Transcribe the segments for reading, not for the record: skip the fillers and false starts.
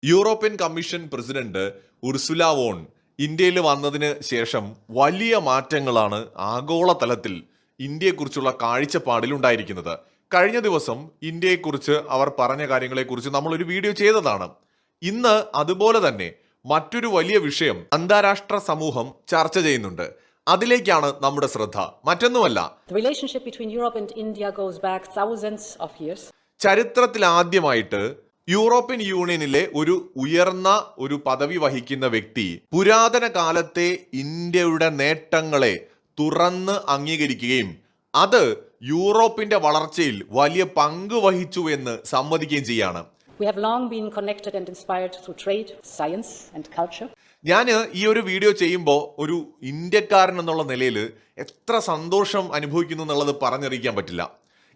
European commission president Ursula von ഇന്ത്യയിൽ വന്നതിന് ശേഷം വലിയ മാറ്റങ്ങളാണ് ആഗോളതലത്തിൽ ഇന്ത്യയെക്കുറിച്ചുള്ള കാഴ്ചപ്പാടിൽ ഉണ്ടായിരിക്കുന്നത്. കഴിഞ്ഞ ദിവസം ഇന്ത്യയെക്കുറിച്ച് അവർ പറഞ്ഞ കാര്യങ്ങളെക്കുറിച്ച് നമ്മളൊരു വീഡിയോ ചെയ്തതാണ്. ഇന്ന് അതുപോലെ തന്നെ മറ്റൊരു വലിയ വിഷയം അന്താരാഷ്ട്ര സമൂഹം ചർച്ച ചെയ്യുന്നുണ്ട്. അതിലേക്കാണ് നമ്മുടെ ശ്രദ്ധ. മറ്റൊന്നുമല്ല, The relationship between Europe and India goes back thousands of years. ചരിത്രത്തിൽ ആദ്യമായിട്ട് യൂറോപ്യൻ യൂണിയനിലെ ഒരു പദവി വഹിക്കുന്ന വ്യക്തി പുരാതന കാലത്തെ ഇന്ത്യയുടെ നേട്ടങ്ങളെ തുറന്ന് അംഗീകരിക്കുകയും അത് യൂറോപ്പിന്റെ വളർച്ചയിൽ വലിയ പങ്ക് വഹിച്ചു എന്ന് സമ്മതിക്കുകയും ചെയ്യാണ്. We have long been connected and inspired through trade, science and culture. ഞാൻ ഈ ഒരു വീഡിയോ ചെയ്യുമ്പോൾ ഒരു ഇന്ത്യക്കാരൻ എന്നുള്ള നിലയിൽ എത്ര സന്തോഷം അനുഭവിക്കുന്നു എന്നുള്ളത് പറഞ്ഞറിയിക്കാൻ പറ്റില്ല.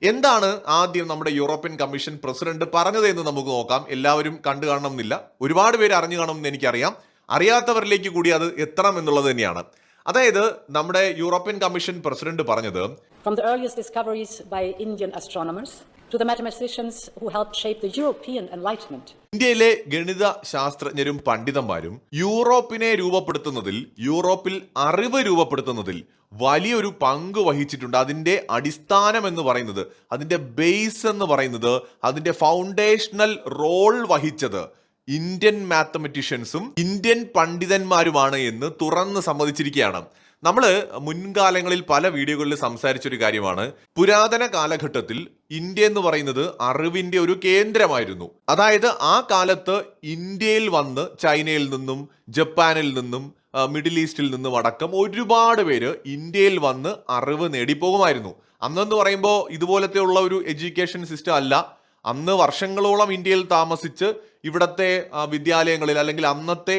എന്താണ് ആദ്യം നമ്മുടെ യൂറോപ്യൻ കമ്മീഷൻ പ്രസിഡന്റ് പറഞ്ഞത് എന്ന് നമുക്ക് നോക്കാം. എല്ലാവരും കണ്ടു കാണണം എന്നില്ല, ഒരുപാട് പേര് അറിഞ്ഞു കാണുമെന്ന് എനിക്കറിയാം. അറിയാത്തവരിലേക്ക് കൂടി അത് എത്തണം എന്നുള്ളത് തന്നെയാണ്. അതായത് നമ്മുടെ യൂറോപ്യൻ കമ്മീഷൻ പ്രസിഡന്റ് പറഞ്ഞത്, From the earliest discoveries by Indian astronomers to the mathematicians who helped shape the European Enlightenment. ഇന്ത്യയിലെ ഗണിത ശാസ്ത്രജ്ഞരും പണ്ഡിതന്മാരും യൂറോപ്പിനെ രൂപപ്പെടുത്തുന്നതിൽ, യൂറോപ്പിൽ അറിവ് രൂപപ്പെടുത്തുന്നതിൽ വലിയൊരു പങ്ക് വഹിച്ചിട്ടുണ്ട്. അതിന്റെ അടിസ്ഥാനം എന്ന് പറയുന്നത്, അതിന്റെ ബേസ് എന്ന് പറയുന്നത്, അതിന്റെ ഫൗണ്ടേഷണൽ റോൾ വഹിച്ചത് ഇന്ത്യൻ മാത്തമെറ്റീഷ്യൻസും ഇന്ത്യൻ പണ്ഡിതന്മാരുമാണ് എന്ന് തുറന്ന് സമ്മതിച്ചിരിക്കുകയാണ്. നമ്മൾ മുൻകാലങ്ങളിൽ പല വീഡിയോകളിൽ സംസാരിച്ചൊരു കാര്യമാണ്, പുരാതന കാലഘട്ടത്തിൽ ഇന്ത്യ എന്ന് പറയുന്നത് അറിവിന്റെ ഒരു കേന്ദ്രമായിരുന്നു. അതായത് ആ കാലത്ത് ഇന്ത്യയിൽ വന്ന് ചൈനയിൽ നിന്നും ജപ്പാനിൽ നിന്നും മിഡിൽ ഈസ്റ്റിൽ നിന്നും അടക്കം ഒരുപാട് പേര് ഇന്ത്യയിൽ വന്ന് അറിവ് നേടിപ്പോകുമായിരുന്നു. അന്നെന്ന് പറയുമ്പോൾ ഇതുപോലത്തെ ഉള്ള ഒരു എഡ്യൂക്കേഷൻ സിസ്റ്റം അല്ല. അന്ന് വർഷങ്ങളോളം ഇന്ത്യയിൽ താമസിച്ച് ഇവിടത്തെ വിദ്യാലയങ്ങളിൽ, അല്ലെങ്കിൽ അന്നത്തെ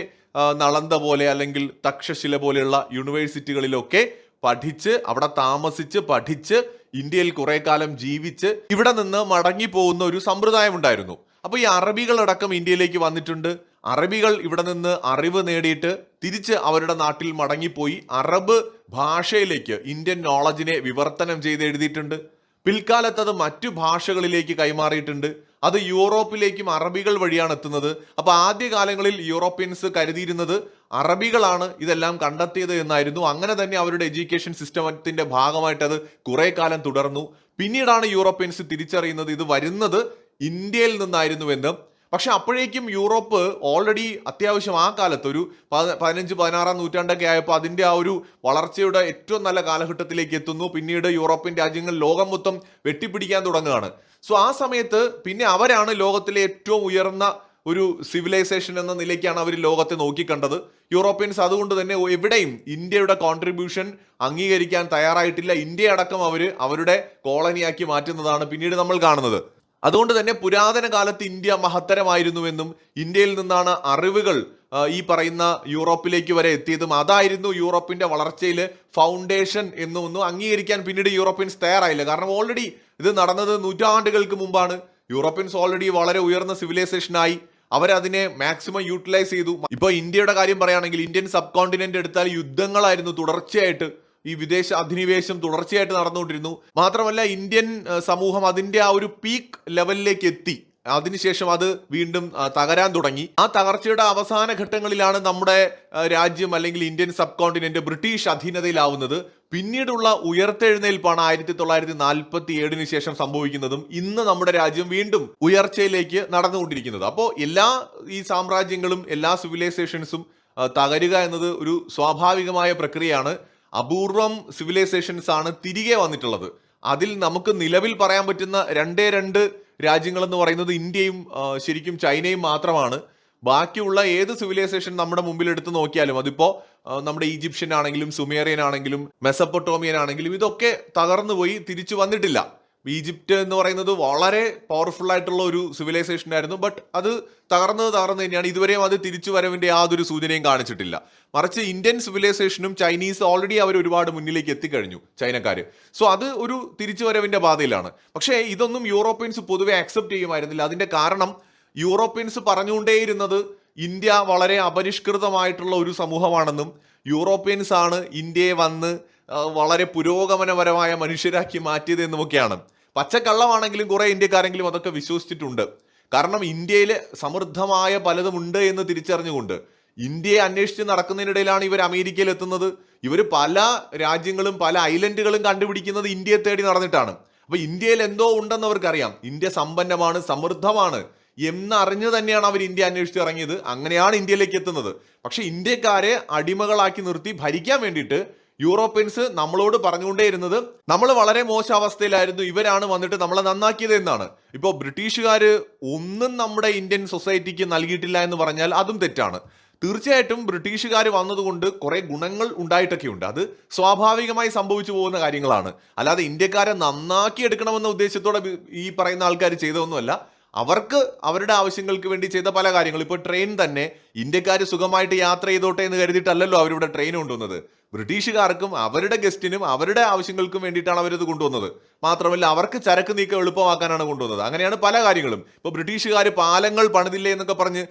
നളന്ദ പോലെ അല്ലെങ്കിൽ തക്ഷശില പോലെയുള്ള യൂണിവേഴ്സിറ്റികളിലൊക്കെ പഠിച്ച്, അവിടെ താമസിച്ച് പഠിച്ച് ഇന്ത്യയിൽ കുറെ കാലം ജീവിച്ച് ഇവിടെ നിന്ന് മടങ്ങി പോകുന്ന ഒരു സമ്പ്രദായം ഉണ്ടായിരുന്നു. അപ്പൊ ഈ അറബികളടക്കം ഇന്ത്യയിലേക്ക് വന്നിട്ടുണ്ട്. അറബികൾ ഇവിടെ നിന്ന് അറിവ് നേടിയിട്ട് തിരിച്ച് അവരുടെ നാട്ടിൽ മടങ്ങിപ്പോയി അറബ് ഭാഷയിലേക്ക് ഇന്ത്യൻ നോളജിനെ വിവർത്തനം ചെയ്ത് എഴുതിയിട്ടുണ്ട്. പിൽക്കാലത്ത് അത് മറ്റു ഭാഷകളിലേക്ക് കൈമാറിയിട്ടുണ്ട്. അത് യൂറോപ്പിലേക്കും അറബികൾ വഴിയാണ് എത്തുന്നത്. അപ്പൊ ആദ്യകാലങ്ങളിൽ യൂറോപ്യൻസ് കരുതിയിരുന്നത് അറബികളാണ് ഇതെല്ലാം കണ്ടെത്തിയത് എന്നായിരുന്നു. അങ്ങനെ തന്നെ അവരുടെ എഡ്യൂക്കേഷൻ സിസ്റ്റത്തിന്റെ ഭാഗമായിട്ട് അത് കുറെ കാലം തുടർന്നു. പിന്നീടാണ് യൂറോപ്യൻസ് തിരിച്ചറിയുന്നത് ഇത് വരുന്നത് ഇന്ത്യയിൽ നിന്നായിരുന്നുവെന്ന്. പക്ഷെ അപ്പോഴേക്കും യൂറോപ്പ് ഓൾറെഡി അത്യാവശ്യം ആ കാലത്ത് ഒരു 15-16 നൂറ്റാണ്ടൊക്കെ ആയപ്പോൾ അതിന്റെ ആ ഒരു വളർച്ചയുടെ ഏറ്റവും നല്ല കാലഘട്ടത്തിലേക്ക് എത്തുന്നു. പിന്നീട് യൂറോപ്യൻ രാജ്യങ്ങൾ ലോകം മൊത്തം വെട്ടിപ്പിടിക്കാൻ തുടങ്ങുകയാണ്. സോ ആ സമയത്ത് പിന്നെ അവരാണ് ലോകത്തിലെ ഏറ്റവും ഉയർന്ന ഒരു സിവിലൈസേഷൻ എന്ന നിലയ്ക്കാണ് അവർ ലോകത്തെ നോക്കിക്കണ്ടത്. യൂറോപ്യൻസ് അതുകൊണ്ട് തന്നെ എവിടെയും ഇന്ത്യയുടെ കോൺട്രിബ്യൂഷൻ അംഗീകരിക്കാൻ തയ്യാറായിട്ടില്ല. ഇന്ത്യ അടക്കം അവരുടെ കോളനിയാക്കി മാറ്റുന്നതാണ് പിന്നീട് നമ്മൾ കാണുന്നത്. അതുകൊണ്ട് തന്നെ പുരാതന കാലത്ത് ഇന്ത്യ മഹത്തരമായിരുന്നുവെന്നും ഇന്ത്യയിൽ നിന്നാണ് അറിവുകൾ ഈ പറയുന്ന യൂറോപ്പിലേക്ക് വരെ എത്തിയതും അതായിരുന്നു യൂറോപ്പിന്റെ വളർച്ചയിൽ ഫൗണ്ടേഷൻ എന്നൊന്നും അംഗീകരിക്കാൻ പിന്നീട് യൂറോപ്യൻസ് തയ്യാറായില്ല. കാരണം ഓൾറെഡി ഇത് നടന്നത് നൂറ്റാണ്ടുകൾക്ക് മുമ്പാണ്. യൂറോപ്യൻസ് ഓൾറെഡി വളരെ ഉയർന്ന സിവിലൈസേഷനായി, അവരതിനെ മാക്സിമം യൂട്ടിലൈസ് ചെയ്തു. ഇപ്പൊ ഇന്ത്യയുടെ കാര്യം പറയുകയാണെങ്കിൽ ഇന്ത്യൻ സബ് കോണ്ടിനെന്റ് എടുത്താൽ യുദ്ധങ്ങളായിരുന്നു തുടർച്ചയായിട്ട്. ഈ വിദേശ അധിനിവേശം തുടർച്ചയായിട്ട് നടന്നുകൊണ്ടിരുന്നു. മാത്രമല്ല ഇന്ത്യൻ സമൂഹം അതിന്റെ ആ ഒരു പീക്ക് ലെവലിലേക്ക് എത്തി. അതിനുശേഷം അത് വീണ്ടും തകരാൻ തുടങ്ങി. ആ തകർച്ചയുടെ അവസാന ഘട്ടങ്ങളിലാണ് നമ്മുടെ രാജ്യം അല്ലെങ്കിൽ ഇന്ത്യൻ സബ് കോണ്ടിനെന്റ് ബ്രിട്ടീഷ് അധീനതയിലാവുന്നത്. പിന്നീടുള്ള ഉയർത്തെഴുന്നേൽപ്പാണ് 1947 ശേഷം സംഭവിക്കുന്നതും ഇന്ന് നമ്മുടെ രാജ്യം വീണ്ടും ഉയർച്ചയിലേക്ക് നടന്നുകൊണ്ടിരിക്കുന്നത്. അപ്പോൾ എല്ലാ ഈ സാമ്രാജ്യങ്ങളും എല്ലാ സിവിലൈസേഷൻസും തകരുക എന്നത് ഒരു സ്വാഭാവികമായ പ്രക്രിയയാണ്. അപൂർവം സിവിലൈസേഷൻസ് ആണ് തിരികെ വന്നിട്ടുള്ളത്. അതിൽ നമുക്ക് നിലവിൽ പറയാൻ പറ്റുന്ന രണ്ട് രാജ്യങ്ങൾ എന്ന് പറയുന്നത് ഇന്ത്യയും ശരിക്കും ചൈനയും മാത്രമാണ്. ബാക്കിയുള്ള ഏത് സിവിലൈസേഷൻ നമ്മുടെ മുമ്പിൽ എടുത്ത് നോക്കിയാലും, അതിപ്പോ നമ്മുടെ ഈജിപ്ഷ്യൻ ആണെങ്കിലും സുമേറിയൻ ആണെങ്കിലും മെസപ്പൊട്ടോമിയൻ ആണെങ്കിലും ഇതൊക്കെ തകർന്നു പോയി തിരിച്ചു വന്നിട്ടില്ല. ഈജിപ്റ്റ് എന്ന് പറയുന്നത് വളരെ പവർഫുൾ ആയിട്ടുള്ള ഒരു സിവിലൈസേഷൻ ആയിരുന്നു. ബട്ട് അത് തകർന്നു തന്നെയാണ്. ഇതുവരെയും അത് തിരിച്ചു വരവിന്റെ യാതൊരു സൂചനയും കാണിച്ചിട്ടില്ല. മറിച്ച് ഇന്ത്യൻ സിവിലൈസേഷനും ചൈനീസ് ഓൾറെഡി അവർ ഒരുപാട് മുന്നിലേക്ക് എത്തിക്കഴിഞ്ഞു, ചൈനക്കാര്. സോ അത് ഒരു തിരിച്ചുവരവിന്റെ പാതയിലാണ്. പക്ഷേ ഇതൊന്നും യൂറോപ്യൻസ് പൊതുവെ അക്സെപ്റ്റ് ചെയ്യുമായിരുന്നില്ല. അതിന്റെ കാരണം യൂറോപ്യൻസ് പറഞ്ഞുകൊണ്ടേയിരുന്നത് ഇന്ത്യ വളരെ അപരിഷ്കൃതമായിട്ടുള്ള ഒരു സമൂഹമാണെന്നും യൂറോപ്യൻസ് ആണ് ഇന്ത്യയെ വന്ന് വളരെ പുരോഗമനപരമായ മനുഷ്യരാക്കി മാറ്റിയത് എന്നുമൊക്കെയാണ്. പച്ചക്കള്ളമാണെങ്കിലും കുറെ ഇന്ത്യക്കാരെങ്കിലും അതൊക്കെ വിശ്വസിച്ചിട്ടുണ്ട്. കാരണം ഇന്ത്യയിൽ സമൃദ്ധമായ പലതും ഉണ്ട് എന്ന് തിരിച്ചറിഞ്ഞുകൊണ്ട് ഇന്ത്യയെ അന്വേഷിച്ച് നടക്കുന്നതിനിടയിലാണ് ഇവർ അമേരിക്കയിൽ എത്തുന്നത്. ഇവർ പല രാജ്യങ്ങളും പല ഐലൻഡുകളും കണ്ടുപിടിക്കുന്നത് ഇന്ത്യയെ തേടി നടന്നിട്ടാണ്. അപ്പൊ ഇന്ത്യയിൽ എന്തോ ഉണ്ടെന്ന് അവർക്കറിയാം. ഇന്ത്യ സമ്പന്നമാണ്, സമൃദ്ധമാണ് എന്നറിഞ്ഞു തന്നെയാണ് അവർ ഇന്ത്യ അന്വേഷിച്ച് ഇറങ്ങിയത്. അങ്ങനെയാണ് ഇന്ത്യയിലേക്ക് എത്തുന്നത്. പക്ഷെ ഇന്ത്യക്കാരെ അടിമകളാക്കി നിർത്തി ഭരിക്കാൻ വേണ്ടിയിട്ട് യൂറോപ്യൻസ് നമ്മളോട് പറഞ്ഞുകൊണ്ടേയിരുന്നത് നമ്മൾ വളരെ മോശം അവസ്ഥയിലായിരുന്നു, ഇവരാണ് വന്നിട്ട് നമ്മളെ നന്നാക്കിയത് എന്നാണ്. ഇപ്പോൾ ബ്രിട്ടീഷുകാർ ഒന്നും നമ്മുടെ ഇന്ത്യൻ സൊസൈറ്റിക്ക് നൽകിയിട്ടില്ല എന്ന് പറഞ്ഞാൽ അതും തെറ്റാണ്. തീർച്ചയായിട്ടും ബ്രിട്ടീഷുകാർ വന്നതുകൊണ്ട് കുറെ ഗുണങ്ങൾ ഉണ്ടായിട്ടൊക്കെ ഉണ്ട്. അത് സ്വാഭാവികമായി സംഭവിച്ചു പോകുന്ന കാര്യങ്ങളാണ്. അല്ലാതെ ഇന്ത്യക്കാരെ നന്നാക്കി എടുക്കണമെന്ന ഉദ്ദേശത്തോടെ ഈ പറയുന്ന ആൾക്കാർ ചെയ്തതൊന്നുമല്ല. അവർക്ക് അവരുടെ ആവശ്യങ്ങൾക്ക് വേണ്ടി ചെയ്ത പല കാര്യങ്ങൾ. ഇപ്പോൾ ട്രെയിൻ തന്നെ ഇന്ത്യക്കാർ സുഖമായിട്ട് യാത്ര ചെയ്തോട്ടെ എന്ന് കരുതിയിട്ടല്ലല്ലോ അവരിവിടെ ട്രെയിൻ കൊണ്ടുവന്നത്. ബ്രിട്ടീഷുകാർക്കും അവരുടെ ഗസ്റ്റിനും അവരുടെ ആവശ്യങ്ങൾക്കും വേണ്ടിയിട്ടാണ് അവരത് കൊണ്ടുവന്നത്. മാത്രമല്ല അവർക്ക് ചരക്ക് നീക്കം എളുപ്പമാക്കാനാണ് കൊണ്ടുവന്നത്. അങ്ങനെയാണ് പല കാര്യങ്ങളും. ഇപ്പോൾ ബ്രിട്ടീഷുകാർ പാലങ്ങൾ പണിതില്ലേ എന്നൊക്കെ പറഞ്ഞ്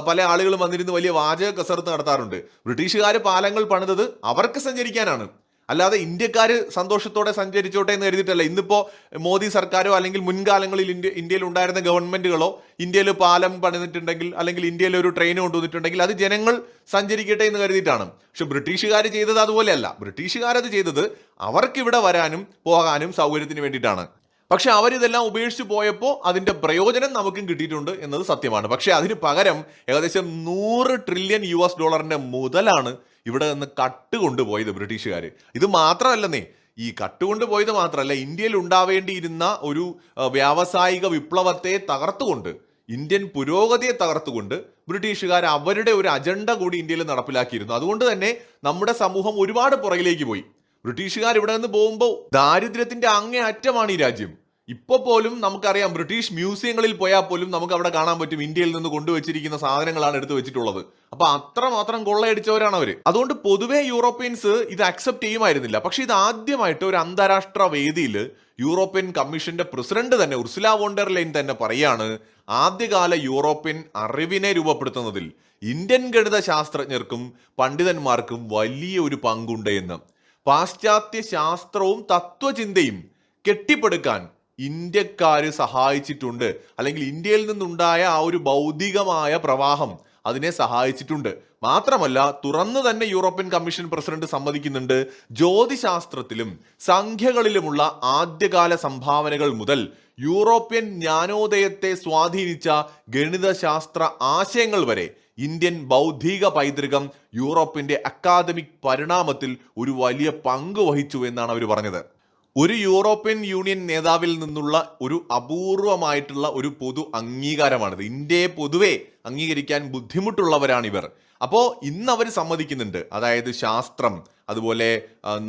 പല ആളുകളും വന്നിരുന്ന് വലിയ വാചക കസർത്ത് നടത്താറുണ്ട്. ബ്രിട്ടീഷുകാർ പാലങ്ങൾ പണിതത് അവർക്ക് സഞ്ചരിക്കാനാണ്, അല്ലാതെ ഇന്ത്യക്കാർ സന്തോഷത്തോടെ സഞ്ചരിച്ചോട്ടെ എന്ന് കരുതിയിട്ടല്ല. ഇന്നിപ്പോ മോദി സർക്കാരോ അല്ലെങ്കിൽ മുൻകാലങ്ങളിൽ ഇന്ത്യയിൽ ഉണ്ടായിരുന്ന ഗവൺമെന്റുകളോ ഇന്ത്യയിൽ പാലം പണിതിട്ടുണ്ടെങ്കിൽ അല്ലെങ്കിൽ ഇന്ത്യയിൽ ഒരു ട്രെയിൻ കൊണ്ടുവന്നിട്ടുണ്ടെങ്കിൽ അത് ജനങ്ങൾ സഞ്ചരിക്കട്ടെ എന്ന് കരുതിയിട്ടാണ്. പക്ഷെ ബ്രിട്ടീഷുകാർ ചെയ്തത് അതുപോലെയല്ല. ബ്രിട്ടീഷുകാരത് ചെയ്തത് അവർക്കിവിടെ വരാനും പോകാനും സൗകര്യത്തിന് വേണ്ടിയിട്ടാണ്. പക്ഷെ അവരിതെല്ലാം ഉപേക്ഷിച്ച് പോയപ്പോൾ അതിന്റെ പ്രയോജനം നമുക്കും കിട്ടിയിട്ടുണ്ട് എന്നത് സത്യമാണ്. പക്ഷെ അതിന് പകരം ഏകദേശം 100 ട്രില്യൺ US$ മുതലാണ് ഇവിടെ നിന്ന് കട്ടുകൊണ്ടുപോയത് ബ്രിട്ടീഷുകാർ. ഇത് മാത്രമല്ലെന്നേ, ഈ കട്ടുകൊണ്ടുപോയത് മാത്രമല്ല, ഇന്ത്യയിൽ ഉണ്ടാവേണ്ടിയിരുന്ന ഒരു വ്യാവസായിക വിപ്ലവത്തെ തകർത്തുകൊണ്ട്, ഇന്ത്യൻ പുരോഗതിയെ തകർത്തുകൊണ്ട് ബ്രിട്ടീഷുകാർ അവരുടെ ഒരു അജണ്ട കൂടി ഇന്ത്യയിൽ നടപ്പിലാക്കിയിരുന്നു. അതുകൊണ്ട് തന്നെ നമ്മുടെ സമൂഹം ഒരുപാട് പുറകിലേക്ക് പോയി. ബ്രിട്ടീഷുകാർ ഇവിടെ നിന്ന് പോകുമ്പോൾ ദാരിദ്ര്യത്തിന്റെ അങ്ങേ അറ്റമാണ് ഈ രാജ്യം. ഇപ്പൊ പോലും നമുക്കറിയാം, ബ്രിട്ടീഷ് മ്യൂസിയങ്ങളിൽ പോയാൽ പോലും നമുക്ക് അവിടെ കാണാൻ പറ്റും ഇന്ത്യയിൽ നിന്ന് കൊണ്ടുവച്ചിരിക്കുന്ന സാധനങ്ങളാണ് എടുത്തു വെച്ചിട്ടുള്ളത്. അപ്പൊ അത്രമാത്രം കൊള്ളയടിച്ചവരാണ് അവര്. അതുകൊണ്ട് പൊതുവെ യൂറോപ്യൻസ് ഇത് അക്സെപ്റ്റ് ചെയ്യുമായിരുന്നില്ല. പക്ഷെ ഇത് ആദ്യമായിട്ട് ഒരു അന്താരാഷ്ട്ര വേദിയിൽ യൂറോപ്യൻ കമ്മീഷന്റെ പ്രസിഡന്റ് തന്നെ ഉർസുല വോൺ ഡെർ ലൈൻ തന്നെ പറയാണ്, ആദ്യകാല യൂറോപ്യൻ അറിവിനെ രൂപപ്പെടുത്തുന്നതിൽ ഇന്ത്യൻ ഗണിത ശാസ്ത്രജ്ഞർക്കും പണ്ഡിതന്മാർക്കും വലിയൊരു പങ്കുണ്ട് എന്ന്. പാശ്ചാത്യ ശാസ്ത്രവും തത്വചിന്തയും കെട്ടിപ്പടുക്കാൻ ഇന്ത്യക്കാര് സഹായിച്ചിട്ടുണ്ട്, അല്ലെങ്കിൽ ഇന്ത്യയിൽ നിന്നുണ്ടായ ആ ഒരു ബൗദ്ധികമായ പ്രവാഹം അതിനെ സഹായിച്ചിട്ടുണ്ട്. മാത്രമല്ല തുറന്നു തന്നെ യൂറോപ്യൻ കമ്മീഷൻ പ്രസിഡന്റ് സമ്മതിക്കുന്നുണ്ട്, ജ്യോതിശാസ്ത്രത്തിലും സംഖ്യകളിലുമുള്ള ആദ്യകാല സംഭാവനകൾ മുതൽ യൂറോപ്യൻ ജ്ഞാനോദയത്തെ സ്വാധീനിച്ച ഗണിതശാസ്ത്ര ആശയങ്ങൾ വരെ ഇന്ത്യൻ ബൗദ്ധിക പൈതൃകം യൂറോപ്പിന്റെ അക്കാദമിക് പരിണാമത്തിൽ ഒരു വലിയ പങ്ക് വഹിച്ചു എന്നാണ് അവർ പറഞ്ഞത്. ഒരു യൂറോപ്യൻ യൂണിയൻ നേതാവിൽ നിന്നുള്ള ഒരു അപൂർവമായിട്ടുള്ള ഒരു പൊതു അംഗീകാരമാണിത്. ഇന്ത്യയെ പൊതുവെ അംഗീകരിക്കാൻ ബുദ്ധിമുട്ടുള്ളവരാണിവർ. അപ്പോൾ ഇന്ന് അവർ സമ്മതിക്കുന്നുണ്ട്, അതായത് ശാസ്ത്രം, അതുപോലെ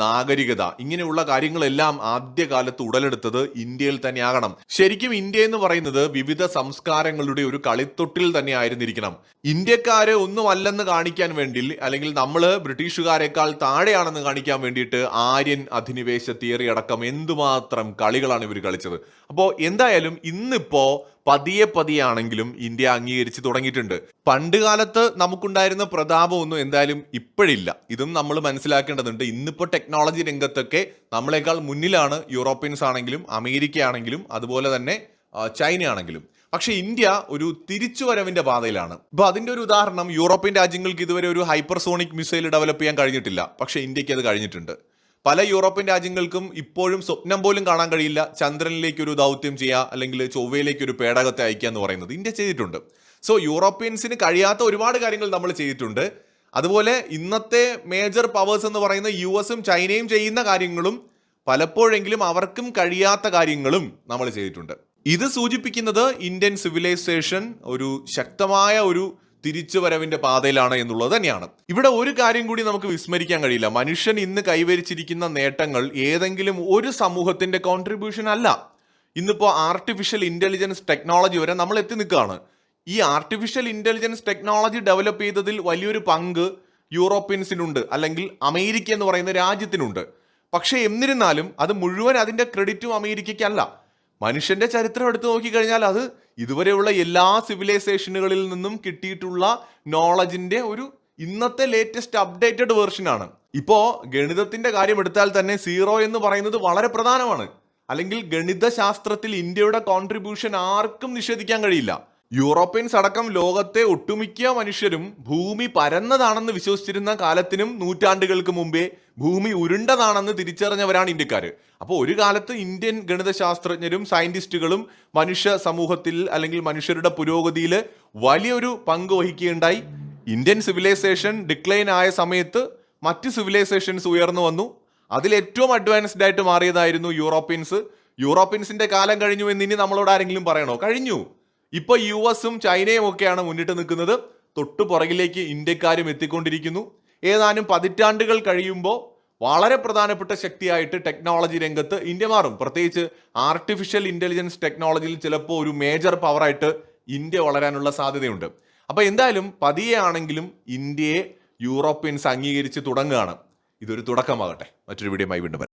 നാഗരികത, ഇങ്ങനെയുള്ള കാര്യങ്ങളെല്ലാം ആദ്യകാലത്ത് ഉടലെടുത്തത് ഇന്ത്യയിൽ തന്നെ ആകണം. ശരിക്കും ഇന്ത്യ എന്ന് പറയുന്നത് വിവിധ സംസ്കാരങ്ങളുടെ ഒരു കളിത്തൊട്ടിൽ തന്നെ ആയിരുന്നിരിക്കണം. ഇന്ത്യക്കാര് ഒന്നുമല്ലെന്ന് കാണിക്കാൻ വേണ്ടി, അല്ലെങ്കിൽ നമ്മൾ ബ്രിട്ടീഷുകാരെക്കാൾ താഴെയാണെന്ന് കാണിക്കാൻ വേണ്ടിയിട്ട് ആര്യൻ അധിനിവേശ തിയറി അടക്കം എന്തുമാത്രം കളികളാണ് ഇവർ കളിച്ചത്. അപ്പോൾ എന്തായാലും ഇന്നിപ്പോ പതിയെ ആണെങ്കിലും ഇന്ത്യ അംഗീകരിച്ച് തുടങ്ങിയിട്ടുണ്ട്. പണ്ട് കാലത്ത് നമുക്കുണ്ടായിരുന്ന പ്രതാപമൊന്നും എന്തായാലും ഇപ്പോഴില്ല. ഇതും നമ്മൾ മനസ്സിലാക്കേണ്ടതുണ്ട്. ഇന്നിപ്പോ ടെക്നോളജി രംഗത്തൊക്കെ നമ്മളെക്കാൾ മുന്നിലാണ് യൂറോപ്യൻസ് ആണെങ്കിലും അമേരിക്ക ആണെങ്കിലും അതുപോലെ തന്നെ ചൈന ആണെങ്കിലും. പക്ഷെ ഇന്ത്യ ഒരു തിരിച്ചുവരവിന്റെ പാതയിലാണ്. ഇപ്പൊ അതിന്റെ ഒരു ഉദാഹരണം, യൂറോപ്യൻ രാജ്യങ്ങൾക്ക് ഇതുവരെ ഒരു ഹൈപ്പർസോണിക് മിസൈൽ ഡെവലപ്പ് ചെയ്യാൻ കഴിഞ്ഞിട്ടില്ല. പക്ഷെ ഇന്ത്യക്ക് അത് കഴിഞ്ഞിട്ടുണ്ട്. പല യൂറോപ്യൻ രാജ്യങ്ങൾക്കും ഇപ്പോഴും സ്വപ്നം പോലും കാണാൻ കഴിയില്ല ചന്ദ്രനിലേക്ക് ഒരു ദൗത്യം ചെയ്യുക, അല്ലെങ്കിൽ ചൊവ്വയിലേക്ക് ഒരു പേടകത്തെ അയക്കുക എന്ന് പറയുന്നത്. ഇന്ത്യ ചെയ്തിട്ടുണ്ട്. സോ യൂറോപ്യൻസിന് കഴിയാത്ത ഒരുപാട് കാര്യങ്ങൾ നമ്മൾ ചെയ്തിട്ടുണ്ട്. അതുപോലെ ഇന്നത്തെ മേജർ പവേഴ്സ് എന്ന് പറയുന്ന US-ഉം ചൈനയും ചെയ്യുന്ന കാര്യങ്ങളും പലപ്പോഴെങ്കിലും അവർക്കും കഴിയാത്ത കാര്യങ്ങളും നമ്മൾ ചെയ്തിട്ടുണ്ട്. ഇത് സൂചിപ്പിക്കുന്നത് ഇന്ത്യൻ സിവിലൈസേഷൻ ഒരു ശക്തമായ ഒരു തിരിച്ചുവരവിന്റെ പാതയിലാണ് എന്നുള്ളത് തന്നെയാണ്. ഇവിടെ ഒരു കാര്യം കൂടി നമുക്ക് വിസ്മരിക്കാൻ കഴിയില്ല. മനുഷ്യൻ ഇന്ന് കൈവരിച്ചിരിക്കുന്ന നേട്ടങ്ങൾ ഏതെങ്കിലും ഒരു സമൂഹത്തിന്റെ കോൺട്രിബ്യൂഷൻ അല്ല. ഇന്നിപ്പോ ആർട്ടിഫിഷ്യൽ ഇന്റലിജൻസ് ടെക്നോളജി വരെ നമ്മൾ എത്തി നിൽക്കുകയാണ്. ഈ ആർട്ടിഫിഷ്യൽ ഇന്റലിജൻസ് ടെക്നോളജി ഡെവലപ്പ് ചെയ്തതിൽ വലിയൊരു പങ്ക് യൂറോപ്യൻസിനുണ്ട്, അല്ലെങ്കിൽ അമേരിക്ക എന്ന് പറയുന്ന രാജ്യത്തിനുണ്ട്. പക്ഷെ എന്നിരുന്നാലും അത് മുഴുവൻ അതിന്റെ ക്രെഡിറ്റും അമേരിക്കയ്ക്കല്ല. മനുഷ്യന്റെ ചരിത്രം എടുത്തു നോക്കിക്കഴിഞ്ഞാൽ അത് ഇതുവരെയുള്ള എല്ലാ സിവിലൈസേഷനുകളിൽ നിന്നും കിട്ടിയിട്ടുള്ള നോളജിന്റെ ഒരു ഇന്നത്തെ ലേറ്റസ്റ്റ് അപ്ഡേറ്റഡ് വേർഷനാണ്. ഇപ്പോ ഗണിതത്തിന്റെ കാര്യം എടുത്താൽ തന്നെ 0 എന്ന് പറയുന്നത് വളരെ പ്രധാനമാണ്. അല്ലെങ്കിൽ ഗണിതശാസ്ത്രത്തിൽ ഇന്ത്യയുടെ കോൺട്രിബ്യൂഷൻ ആർക്കും നിഷേധിക്കാൻ കഴിയില്ല. യൂറോപ്യൻസ് അടക്കം ലോകത്തെ ഒട്ടുമിക്ക മനുഷ്യരും ഭൂമി പരന്നതാണെന്ന് വിശ്വസിച്ചിരുന്ന കാലത്തിനും നൂറ്റാണ്ടുകൾക്ക് മുമ്പേ ഭൂമി ഉരുണ്ടതാണെന്ന് തിരിച്ചറിഞ്ഞവരാണ് ഇന്ത്യക്കാര്. അപ്പോൾ ഒരു കാലത്ത് ഇന്ത്യൻ ഗണിതശാസ്ത്രജ്ഞരും സയന്റിസ്റ്റുകളും മനുഷ്യ സമൂഹത്തിൽ അല്ലെങ്കിൽ മനുഷ്യരുടെ പുരോഗതിയിൽ വലിയൊരു പങ്ക് വഹിക്കുകയുണ്ടായി. ഇന്ത്യൻ സിവിലൈസേഷൻ ഡിക്ലൈൻ ആയ സമയത്ത് മറ്റ് സിവിലൈസേഷൻസ് ഉയർന്നു വന്നു. അതിൽ ഏറ്റവും അഡ്വാൻസ്ഡ് ആയിട്ട് മാറിയതായിരുന്നു യൂറോപ്യൻസ്. യൂറോപ്യൻസിന്റെ കാലം കഴിഞ്ഞു എന്ന് ഇനി നമ്മളോട് ആരെങ്കിലും പറയണോ? കഴിഞ്ഞു. ഇപ്പൊ US-ഉം ചൈനയും ഒക്കെയാണ് മുന്നിട്ട് നിൽക്കുന്നത്. തൊട്ടു പുറകിലേക്ക് ഇന്ത്യക്കാരും എത്തിക്കൊണ്ടിരിക്കുന്നു. ഏതാനും പതിറ്റാണ്ടുകൾ കഴിയുമ്പോൾ വളരെ പ്രധാനപ്പെട്ട ശക്തിയായിട്ട് ടെക്നോളജി രംഗത്ത് ഇന്ത്യ മാറും. പ്രത്യേകിച്ച് ആർട്ടിഫിഷ്യൽ ഇന്റലിജൻസ് ടെക്നോളജിയിൽ ചിലപ്പോൾ ഒരു മേജർ പവറായിട്ട് ഇന്ത്യ വളരാനുള്ള സാധ്യതയുണ്ട്. അപ്പൊ എന്തായാലും പതിയെ ആണെങ്കിലും ഇന്ത്യയെ യൂറോപ്യൻസ് അംഗീകരിച്ച് തുടങ്ങുകയാണ്. ഇതൊരു തുടക്കമാകട്ടെ. മറ്റൊരു വീഡിയോയുമായി വീണ്ടും വരാം.